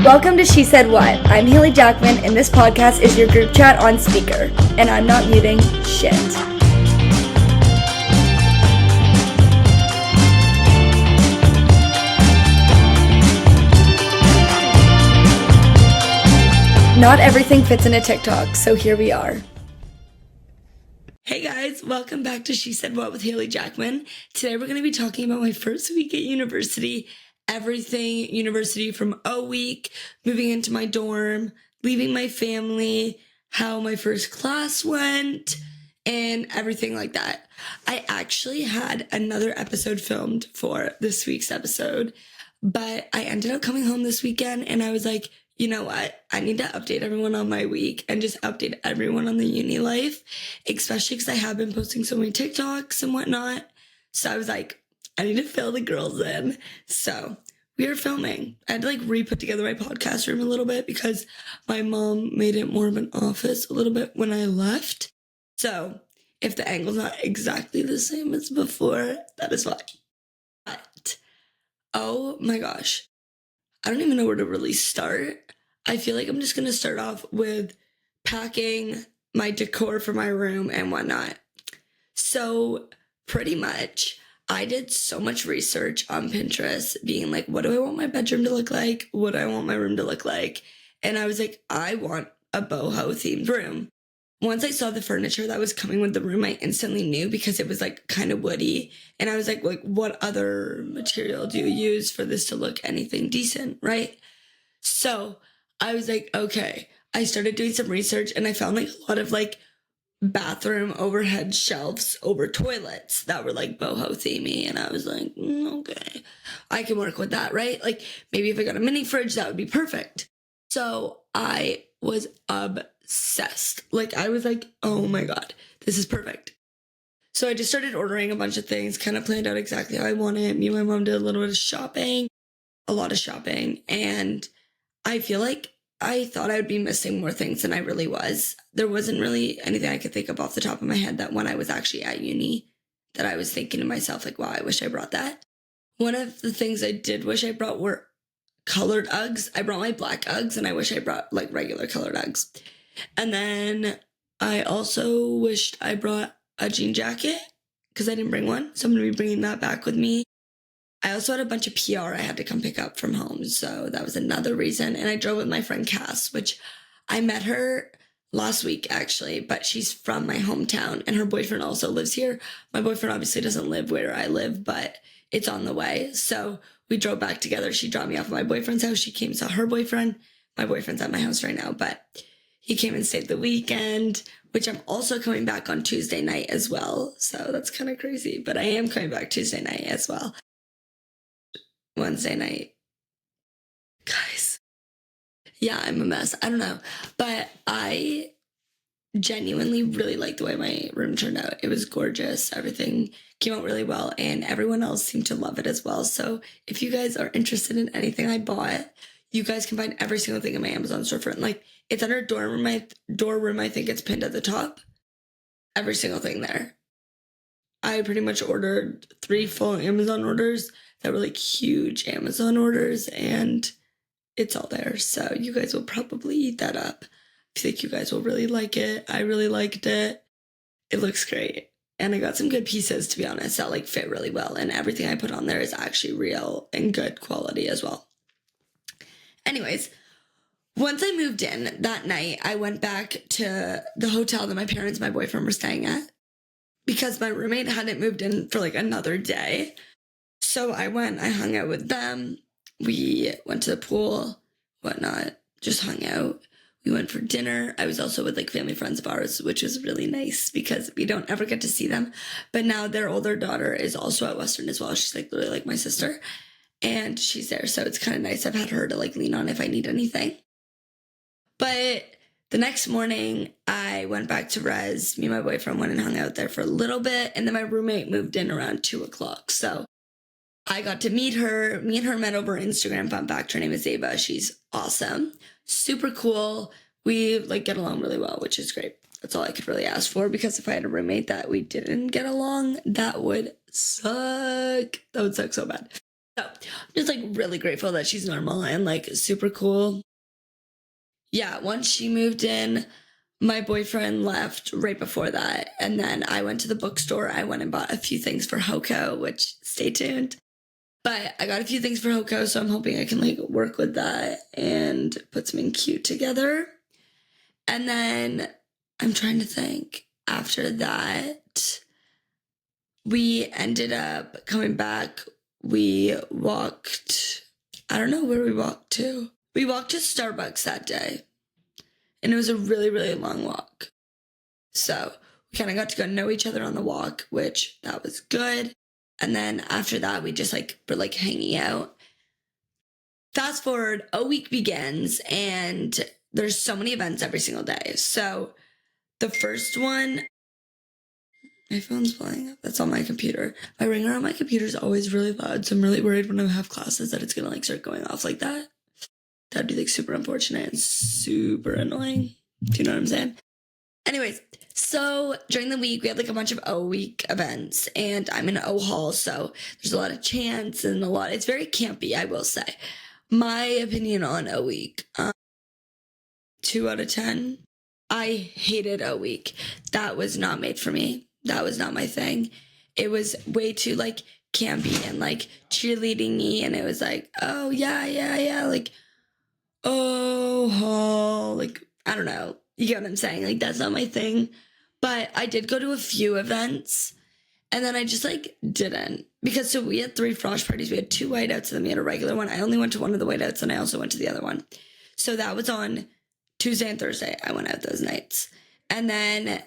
Welcome to She Said What. I'm Haley Jackman, and this podcast is your group chat on speaker. And I'm not muting shit. Not everything fits in a TikTok, so here we are. Hey guys, welcome back to She Said What with Haley Jackman. Today we're going to be talking about my first week at university, everything university from week, moving into my dorm, leaving my family, how my first class went, and everything like that. I actually had another episode filmed for this week's episode, but I ended up coming home this weekend and I was like, you know what? I need to update everyone on my week and just update everyone on the uni life, especially because I have been posting so many TikToks and whatnot. So I was like, I need to fill the girls in. So we are filming. I had to re-put together my podcast room a little bit because my mom made it more of an office a little bit when I left. So if the angle's not exactly the same as before, that is why. But, oh my gosh. I don't even know where to really start. I feel like I'm just going to start off with packing my decor for my room and whatnot. So pretty much, I did so much research on Pinterest being like, what do I want my bedroom to look like? What do I want my room to look like? And I was like, I want a boho themed room. Once I saw the furniture that was coming with the room, I instantly knew because it was kind of woody. And I was like, what other material do you use for this to look anything decent, right? So I was like, okay. I started doing some research and I found a lot of bathroom overhead shelves over toilets that were boho themey. And I was like, okay, I can work with that, right? Maybe if I got a mini fridge, that would be perfect. So I was obsessed. I was like, oh my God, this is perfect. So I just started ordering a bunch of things, kind of planned out exactly how I wanted it. Me and my mom did a little bit of shopping, a lot of shopping. And I feel like I thought I would be missing more things than I really was. There wasn't really anything I could think of off the top of my head that when I was actually at uni that I was thinking to myself, wow, I wish I brought that. One of the things I did wish I brought were colored Uggs. I brought my black Uggs and I wish I brought regular colored Uggs. And then I also wished I brought a jean jacket because I didn't bring one. So I'm going to be bringing that back with me. I also had a bunch of PR I had to come pick up from home. So that was another reason. And I drove with my friend Cass, which I met her last week actually, but she's from my hometown and her boyfriend also lives here. My boyfriend obviously doesn't live where I live, but it's on the way. So we drove back together. She dropped me off at my boyfriend's house. She came and saw her boyfriend. My boyfriend's at my house right now, but he came and stayed the weekend, which I'm also coming back on Tuesday night as well. So that's kind of crazy, but I am coming back Tuesday night as well. Wednesday night. Guys. Yeah, I'm a mess. I don't know. But I genuinely really like the way my room turned out. It was gorgeous. Everything came out really well and everyone else seemed to love it as well. So if you guys are interested in anything I bought, you guys can find every single thing in my Amazon storefront. It's under door room. I think it's pinned at the top. Every single thing there. I pretty much ordered 3 full Amazon orders that were huge Amazon orders and it's all there. So you guys will probably eat that up. I think you guys will really like it. I really liked it. It looks great. And I got some good pieces, to be honest, that fit really well. And everything I put on there is actually real and good quality as well. Anyways, once I moved in that night, I went back to the hotel that my parents and my boyfriend were staying at because my roommate hadn't moved in for another day. So I hung out with them. We went to the pool, whatnot, just hung out. We went for dinner. I was also with family friends of ours, which was really nice because we don't ever get to see them. But now their older daughter is also at Western as well. She's literally like my sister and she's there. So it's kind of nice. I've had her to lean on if I need anything. But the next morning I went back to Res. Me and my boyfriend went and hung out there for a little bit. And then my roommate moved in around 2:00. So I got to meet her. Me and her met over Instagram. Fun fact, her name is Ava. She's awesome. Super cool. We get along really well, which is great. That's all I could really ask for because if I had a roommate that we didn't get along, that would suck. That would suck so bad. So I'm just like really grateful that she's normal and like super cool. Yeah, once she moved in, my boyfriend left right before that. And then I went to the bookstore. I went and bought a few things for Hoko, which stay tuned. But I got a few things for Hoko, so I'm hoping I can like work with that and put something cute together. And then I'm trying to think after that, we ended up coming back. We walked, I don't know where we walked to. We walked to Starbucks that day, and it was a really, really long walk. So we kind of got to go know each other on the walk, which that was good. And then after that, we just like were like hanging out. Fast forward, a week begins, and there's so many events every single day. So the first one, my phone's blowing up. That's on my computer. My ringer on my computer is always really loud, so I'm really worried when I have classes that it's gonna like start going off like that. That'd be like super unfortunate and super annoying. Do you know what I'm saying? Anyways, so during the week, we had like a bunch of O week events, and I'm in O Hall, so there's a lot of chants and it's very campy, I will say. My opinion on O week, 2 out of 10. I hated O week. That was not made for me. That was not my thing. It was way too like campy and like cheerleading-y, and it was like, oh yeah, like, oh, Hall, like, I don't know. You get what I'm saying? Like, that's not my thing. But I did go to a few events, and then I just, like, didn't. Because, so we had 3 frosh parties. We had 2 whiteouts, and then we had a regular one. I only went to one of the whiteouts, and I also went to the other one. So that was on Tuesday and Thursday. I went out those nights. And then,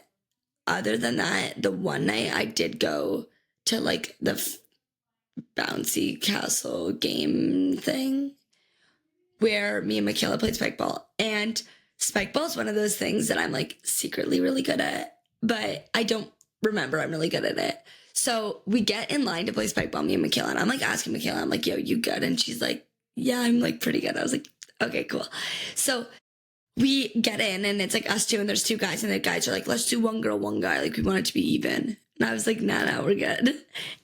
other than that, the one night I did go to, like, the bouncy castle game thing, where me and Michaela played spike ball. And spike ball is one of those things that I'm like secretly really good at, but I don't remember I'm really good at it. So we get in line to play spike ball, me and Michaela, and I'm like asking Michaela, I'm like, yo, you good? And she's like, yeah, I'm like pretty good. I was like, okay, cool. So we get in, and it's like us 2, and there's 2 guys, and the guys are like, let's do 1 girl, 1 guy. Like, we want it to be even. And I was like, nah, we're good.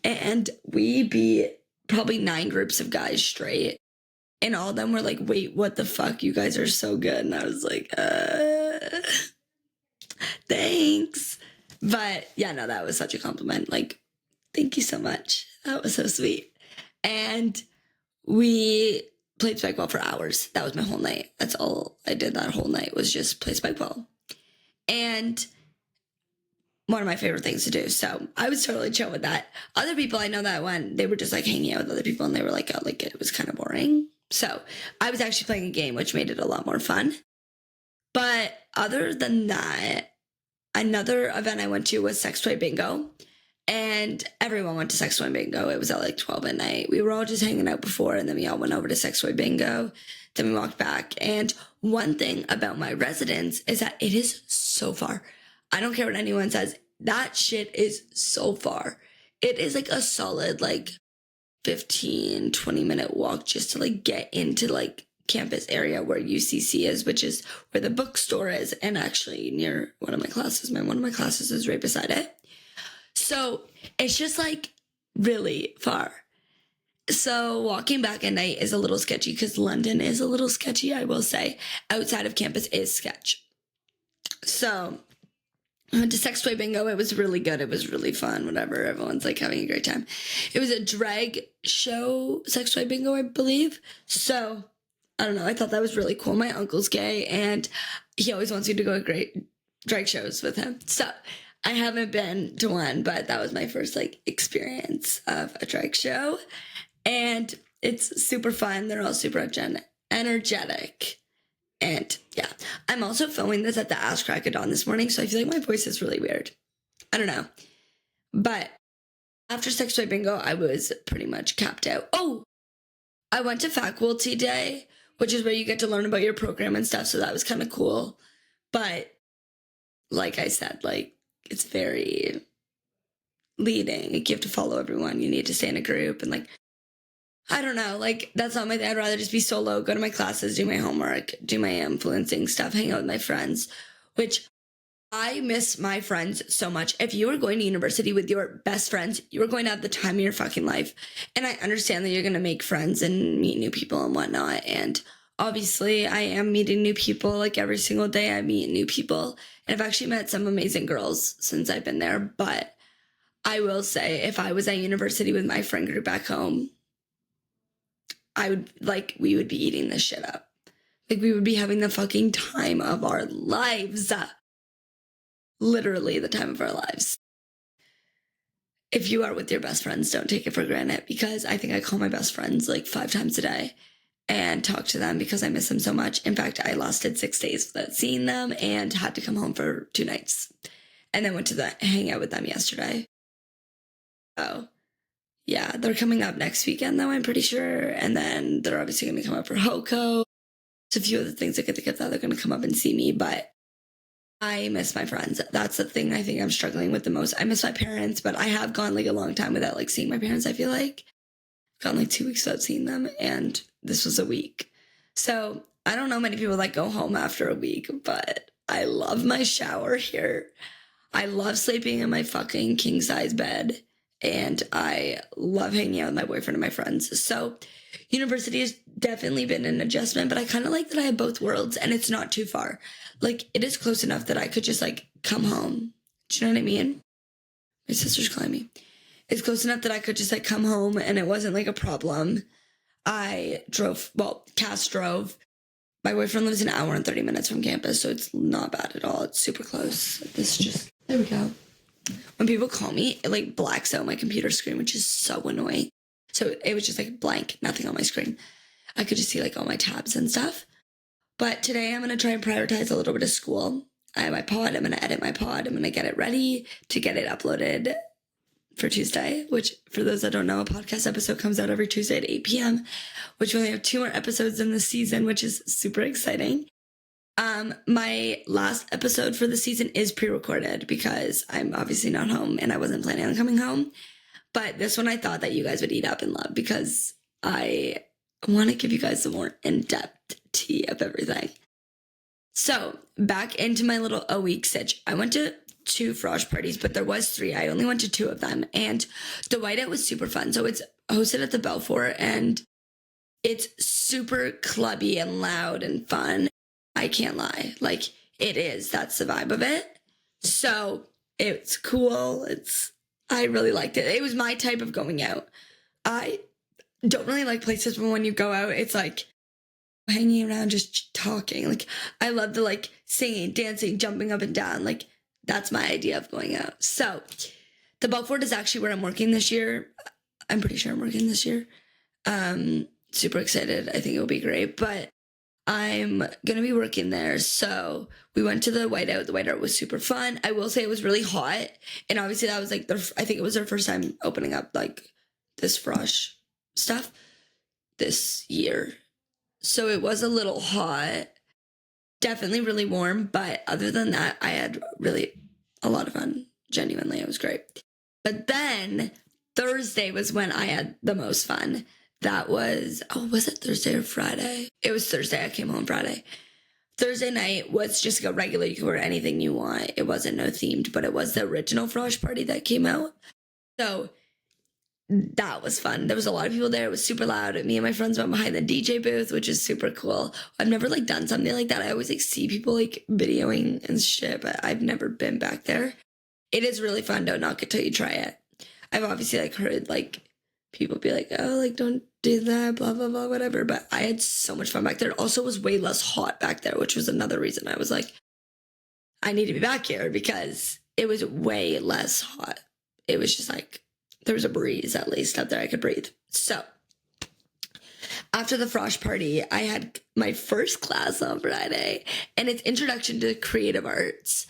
And we beat probably 9 groups of guys straight. And all of them were like, wait, what the fuck? You guys are so good. And I was like, thanks. But yeah, no, that was such a compliment. Like, thank you so much. That was so sweet. And we played spike ball for hours. That was my whole night. That's all I did that whole night, was just play spike ball. And one of my favorite things to do. So I was totally chill with that. Other people I know that went, they were just like hanging out with other people, and they were like, oh, like it was kind of boring. So I was actually playing a game, which made it a lot more fun. But other than that, another event I went to was Sex Toy Bingo. And everyone went to Sex Toy Bingo. It was at like 12 at night. We were all just hanging out before, and then we all went over to Sex Toy Bingo. Then we walked back. And one thing about my residence is that it is so far. I don't care what anyone says. That shit is so far. It is like a solid like 15, 20-minute walk just to like get into like campus area where UCC is, which is where the bookstore is, and actually near one of my classes. One of my classes is right beside it. So it's just like really far. So walking back at night is a little sketchy, because London is a little sketchy, I will say. Outside of campus is sketch. So I went to Sex Toy Bingo. It was really good. It was really fun. Whatever. Everyone's like having a great time. It was a drag show, Sex Toy Bingo, I believe. So I don't know. I thought that was really cool. My uncle's gay, and he always wants me to go to great drag shows with him. So I haven't been to one, but that was my first like experience of a drag show. And it's super fun. They're all super energetic. And yeah, I'm also filming this at the ass crack of dawn this morning, so I feel like my voice is really weird. I don't know. But after Sex Toy Bingo, I was pretty much capped out. Oh, I went to faculty day, which is where you get to learn about your program and stuff, so that was kind of cool. But like I said, like it's very leading. Like you have to follow everyone. You need to stay in a group, and like I don't know, like, that's not my thing. I'd rather just be solo, go to my classes, do my homework, do my influencing stuff, hang out with my friends, which I miss my friends so much. If you are going to university with your best friends, you are going to have the time of your fucking life. And I understand that you're going to make friends and meet new people and whatnot. And obviously, I am meeting new people. Like every single day, I meet new people. And I've actually met some amazing girls since I've been there. But I will say, if I was at university with my friend group back home, we would be eating this shit up. Like, we would be having the fucking time of our lives. Literally the time of our lives. If you are with your best friends, don't take it for granted, because I think I call my best friends like 5 times a day and talk to them because I miss them so much. In fact, I lasted 6 days without seeing them and had to come home for 2 nights and then went to hang out with them yesterday. Oh, yeah, they're coming up next weekend though, I'm pretty sure. And then they're obviously going to come up for HOCO. There's a few other things I could think of that they're going to come up and see me, but I miss my friends. That's the thing I think I'm struggling with the most. I miss my parents, but I have gone like a long time without like seeing my parents, I feel like. I've gone like 2 weeks without seeing them, and this was a week. So I don't know many people that go home after a week, but I love my shower here. I love sleeping in my fucking king size bed, and I love hanging out with my boyfriend and my friends. So university has definitely been an adjustment, but I kind of like that I have both worlds and it's not too far. Like, it is close enough that I could just like come home. Do you know what I mean? My sister's calling me. It's close enough that I could just like come home and it wasn't like a problem. Cass drove. My boyfriend lives an hour and 30 minutes from campus, so it's not bad at all. It's super close. There we go. When people call me, it like blacks out my computer screen, which is so annoying. So it was just like blank, nothing on my screen. I could just see like all my tabs and stuff. But today I'm going to try and prioritize a little bit of school. I have my pod. I'm going to edit my pod. I'm going to get it ready to get it uploaded for Tuesday, which for those that don't know, a podcast episode comes out every Tuesday at 8 p.m., which we only have 2 more episodes in the season, which is super exciting. My last episode for the season is pre-recorded because I'm obviously not home and I wasn't planning on coming home. But this one I thought that you guys would eat up and love because I want to give you guys some more in-depth tea of everything. So back into my little week sitch. I went to 2 frosh parties, but there was 3. I only went to 2 of them. And the whiteout was super fun. So it's hosted at the Belfort and it's super clubby and loud and fun. I can't lie. Like, it is. That's the vibe of it. So it's cool. I really liked it. It was my type of going out. I don't really like places when you go out, it's like hanging around just talking. Like, I love the like singing, dancing, jumping up and down. Like, that's my idea of going out. So the Belfort is actually where I'm working this year. I'm pretty sure I'm working this year. Super excited. I think it'll be great, but I'm going to be working there. So we went to the whiteout. The whiteout was super fun. I will say it was really hot. And obviously that was like, I think it was their first time opening up like this frosh stuff this year. So it was a little hot, definitely really warm. But other than that, I had really a lot of fun. Genuinely, it was great. But then Thursday was when I had the most fun. That was it Thursday or Friday? It was Thursday. I came home Friday. Thursday night was just like a regular, you could wear anything you want. It wasn't no themed, but it was the original frosh party that came out. So that was fun. There was a lot of people there. It was super loud. Me and my friends went behind the DJ booth, which is super cool. I've never like done something like that. I always like see people like videoing and shit, but I've never been back there. It is really fun. Don't knock it till you try it. I've obviously like heard like people be like, oh, like don't do that, blah, blah, blah, whatever. But I had so much fun back there. It also was way less hot back there, which was another reason I was like, I need to be back here because it was way less hot. It was just like, there was a breeze at least up there I could breathe. So after the frosh party, I had my first class on Friday and it's Introduction to Creative Arts.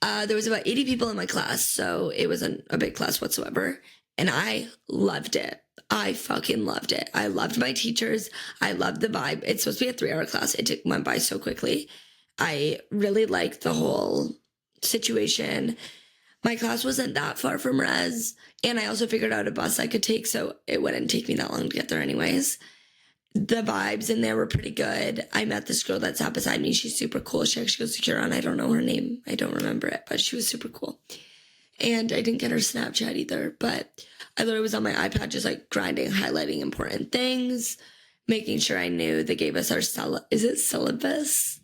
There was about 80 people in my class, so it wasn't a big class whatsoever. And I loved it. I fucking loved it. I loved my teachers. I loved the vibe. It's supposed to be a 3-hour class. It went by so quickly. I really liked the whole situation. My class wasn't that far from res, and I also figured out a bus I could take, so it wouldn't take me that long to get there anyways. the vibes in there were pretty good. I met this girl that sat beside me. She's super cool. She actually goes to Huron. I don't know her name. I don't remember it, but she was super cool. And I didn't get her Snapchat either, but I literally was on my iPad just like grinding, highlighting important things, making sure I knew. They gave us our syllabus?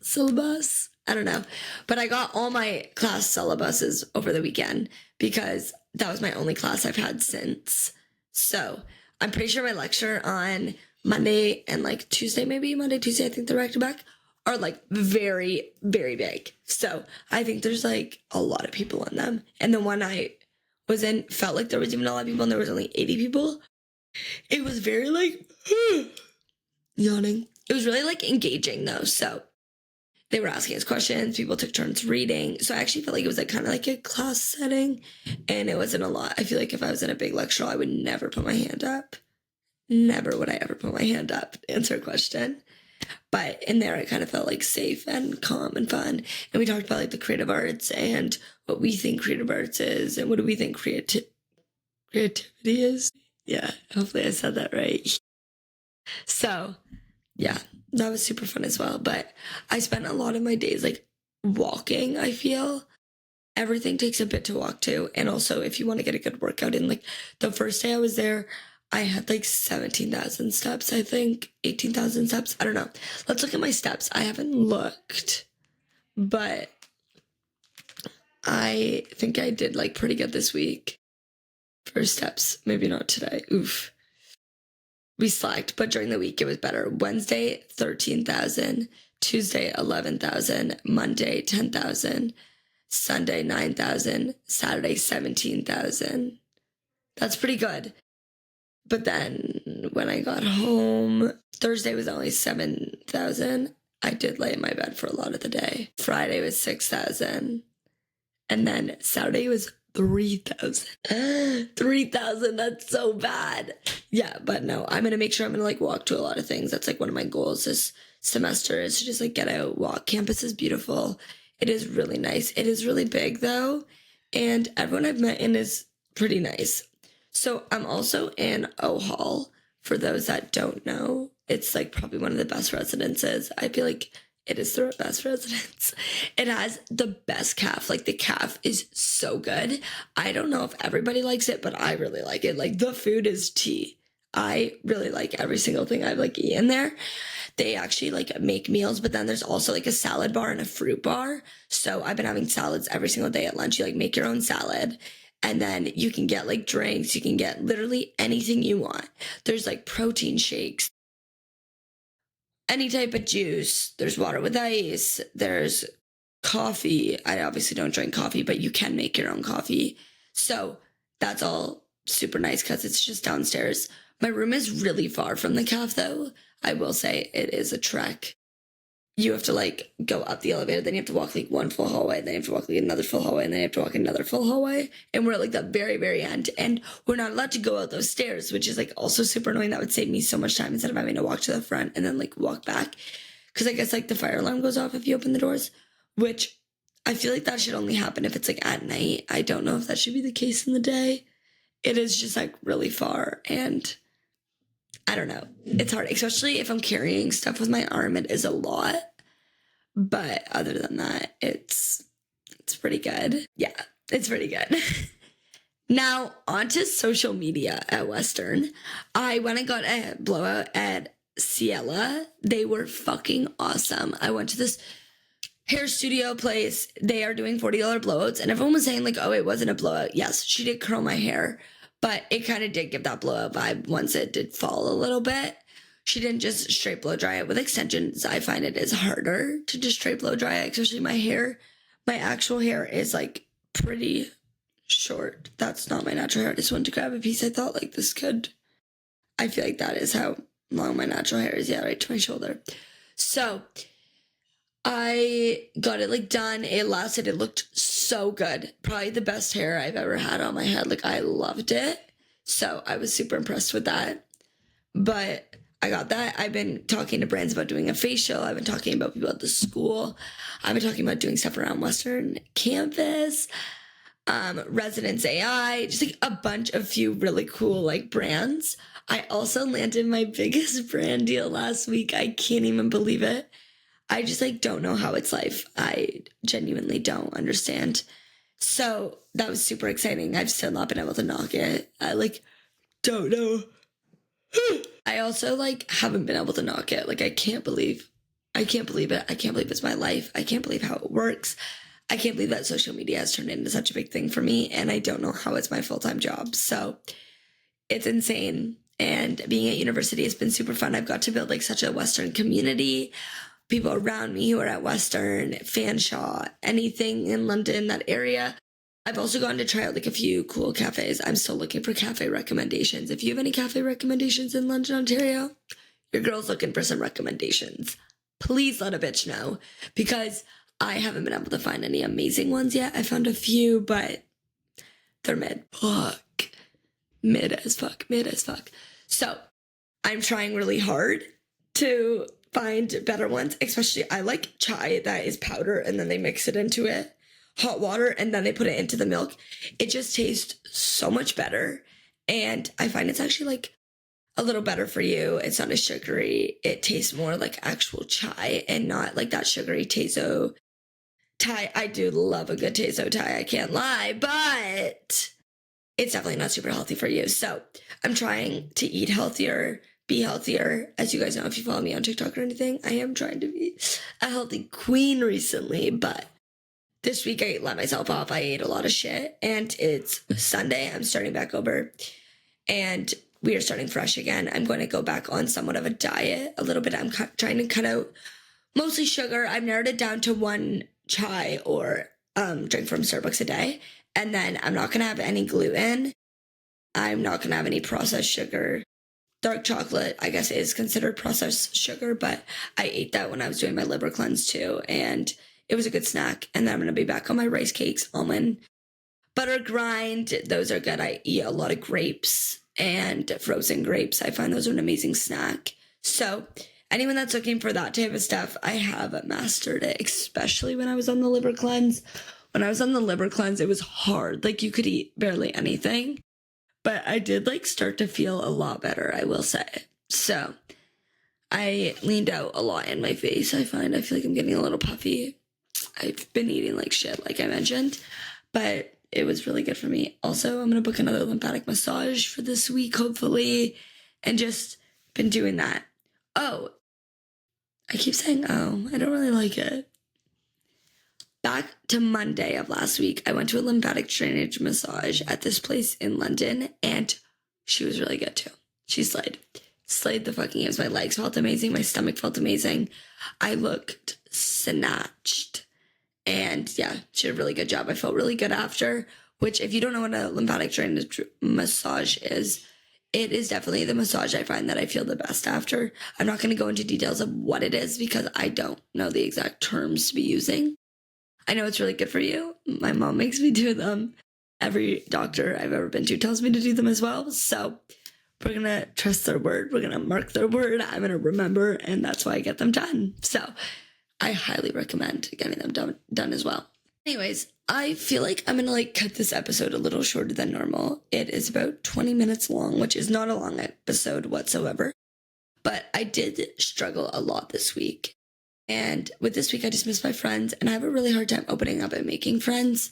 I don't know. But I got all my class syllabuses over the weekend because that was my only class I've had since. So I'm pretty sure my lecture on Monday and like Tuesday, maybe Monday, Tuesday, I think they're back to back, are like very, very big. So I think there's like a lot of people in them. And the one I was in felt like there was even a lot of people and there was only 80 people. It was very like yawning. It was really like engaging though. So they were asking us questions. People took turns reading. So I actually felt like it was like kind of like a class setting and it wasn't a lot. I feel like if I was in a big lecture, I would never put my hand up. Never would I ever put my hand up to answer a question. But in there, I kind of felt like safe and calm and fun. And we talked about like the creative arts and what we think creative arts is and what do we think creativity is. Yeah, hopefully I said that right. So yeah, that was super fun as well. But I spent a lot of my days like walking, I feel. Everything takes a bit to walk to. And also if you want to get a good workout in, like the first day I was there, I had like 17,000 steps, I think. 18,000 steps. I don't know. Let's look at my steps. I haven't looked, but I think I did like pretty good this week for steps. Maybe not today. Oof. We slacked, but during the week it was better. Wednesday, 13,000. Tuesday, 11,000. Monday, 10,000. Sunday, 9,000. Saturday, 17,000. That's pretty good. But then when I got home, Thursday was only 7,000. I did lay in my bed for a lot of the day. Friday was 6,000. And then Saturday was 3,000. 3,000, that's so bad. Yeah, but no, I'm going to make sure I'm going to like walk to a lot of things. That's like one of my goals this semester is to just like get out, walk. Campus is beautiful. It is really nice. It is really big though. And everyone I've met in is pretty nice. So I'm also in Hall. For those that don't know, it's like probably one of the best residences. I feel like it is the best residence. It has the best calf. Like the calf is so good. I don't know if everybody likes it, but I really like it. Like the food is tea. I really like every single thing I've like eaten there. They actually like make meals, but then there's also like a salad bar and a fruit bar. So I've been having salads every single day at lunch. You like make your own salad. And then you can get like drinks. You can get literally anything you want. There's like protein shakes, any type of juice. There's water with ice. There's coffee. I obviously don't drink coffee, but you can make your own coffee. So that's all super nice because it's just downstairs. My room is really far from the cafe though. I will say it is a trek. You have to like go up the elevator, then you have to walk like one full hallway, then you have to walk like another full hallway, and then you have to walk another full hallway. And we're at like the very, very end. And we're not allowed to go out those stairs, which is like also super annoying. That would save me so much time instead of having to walk to the front and then like walk back. Cause I guess like the fire alarm goes off if you open the doors, which I feel like that should only happen if it's like at night. I don't know if that should be the case in the day. It is just like really far and I don't know. It's hard, especially if I'm carrying stuff with my arm. It is a lot. But other than that, it's pretty good. Yeah, it's pretty good. Now, onto social media at Western. I went and got a blowout at Ciela. They were fucking awesome. I went to this hair studio place. They are doing $40 blowouts. And everyone was saying like, oh, it wasn't a blowout. Yes, she did curl my hair. But it kind of did give that blowout vibe once it did fall a little bit. She didn't just straight blow dry it with extensions. I find it is harder to just straight blow dry it, especially my hair. My actual hair is like pretty short. That's not my natural hair. I just wanted to grab a piece. I thought like this could. I feel like that is how long my natural hair is. Yeah, right to my shoulder. So I got it like done. It lasted. It looked so good. Probably the best hair I've ever had on my head. Like I loved it. So I was super impressed with that. But I got that. I've been talking to brands about doing a facial. I've been talking about people at the school. I've been talking about doing stuff around Western campus, Residence AI, just like a bunch of few really cool like brands. I also landed my biggest brand deal last week. I can't even believe it. I just like don't know how it's life. I genuinely don't understand. So that was super exciting. I've still not been able to knock it. I like don't know. I also like haven't been able to knock it. Like I can't believe it. I can't believe it's my life. I can't believe how it works. I can't believe that social media has turned into such a big thing for me. And I don't know how it's my full-time job. So it's insane. And being at university has been super fun. I've got to build like such a Western community. People around me who are at Western, Fanshawe, anything in London, that area. I've also gotten to try out like a few cool cafes. I'm still looking for cafe recommendations. If you have any cafe recommendations in London, Ontario, your girl's looking for some recommendations. Please let a bitch know, because I haven't been able to find any amazing ones yet. I found a few, but they're mid. Mid as fuck. So I'm trying really hard to find better ones. Especially, I like chai that is powder and then they mix it into it, hot water, and then they put it into the milk. It just tastes so much better. And I find it's actually like a little better for you. It's not as sugary. It tastes more like actual chai and not like that sugary Tezo Thai. I do love a good Tezo Thai, I can't lie, but it's definitely not super healthy for you. So I'm trying to eat healthier, be healthier. As you guys know, if you follow me on TikTok or anything, I am trying to be a healthy queen recently, but this week I let myself off. I ate a lot of shit, and it's Sunday. I'm starting back over, and we are starting fresh again. I'm going to go back on somewhat of a diet a little bit. I'm trying to cut out mostly sugar. I've narrowed it down to one chai or drink from Starbucks a day. And then I'm not going to have any gluten. I'm not going to have any processed sugar. Dark chocolate, I guess, is considered processed sugar, but I ate that when I was doing my liver cleanse too. And it was a good snack. And then I'm going to be back on my rice cakes, almond butter grind. Those are good. I eat a lot of grapes and frozen grapes. I find those are an amazing snack. So anyone that's looking for that type of stuff, I have mastered it, especially when I was on the liver cleanse. When I was on the liver cleanse, it was hard. Like, you could eat barely anything. But I did, like, start to feel a lot better, I will say. So I leaned out a lot in my face. I feel like I'm getting a little puffy. I've been eating like shit, like I mentioned. But it was really good for me. Also, I'm going to book another lymphatic massage for this week, hopefully. And just been doing that. Oh, I keep saying, oh, I don't really like it. Back to Monday of last week, I went to a lymphatic drainage massage at this place in London, and she was really good too. She slayed the fucking games. My legs felt amazing. My stomach felt amazing. I looked snatched, and yeah, she did a really good job. I felt really good after, which if you don't know what a lymphatic drainage massage is, it is definitely the massage I find that I feel the best after. I'm not going to go into details of what it is because I don't know the exact terms to be using. I know it's really good for you. My mom makes me do them. Every doctor I've ever been to tells me to do them as well. So we're going to trust their word. We're going to mark their word. I'm going to remember, and that's why I get them done. So I highly recommend getting them done as well. Anyways, I feel like I'm going to cut this episode a little shorter than normal. It is about 20 minutes long, which is not a long episode whatsoever. But I did struggle a lot this week. And with this week, I just missed my friends, and I have a really hard time opening up and making friends.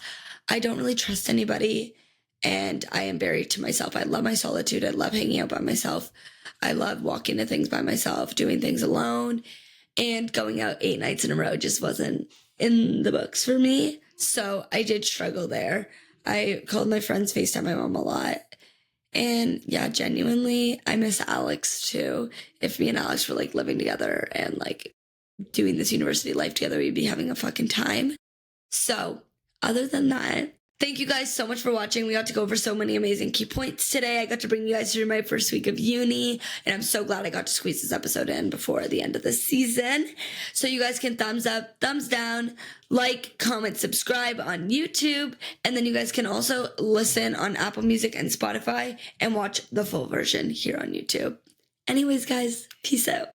I don't really trust anybody, and I am very to myself. I love my solitude. I love hanging out by myself. I love walking to things by myself, doing things alone, and going out 8 nights in a row just wasn't in the books for me. So I did struggle there. I called my friends, FaceTime my mom a lot. And yeah, genuinely, I miss Alex too. If me and Alex were living together and doing this university life together, we'd be having a fucking time. So other than that, thank you guys so much for watching. We got to go over so many amazing key points today. I got to bring you guys through my first week of uni, and I'm so glad I got to squeeze this episode in before the end of the season. So you guys can thumbs up, thumbs down, comment, subscribe on YouTube, and then you guys can also listen on Apple Music and Spotify and watch the full version here on YouTube. Anyways, guys, peace out.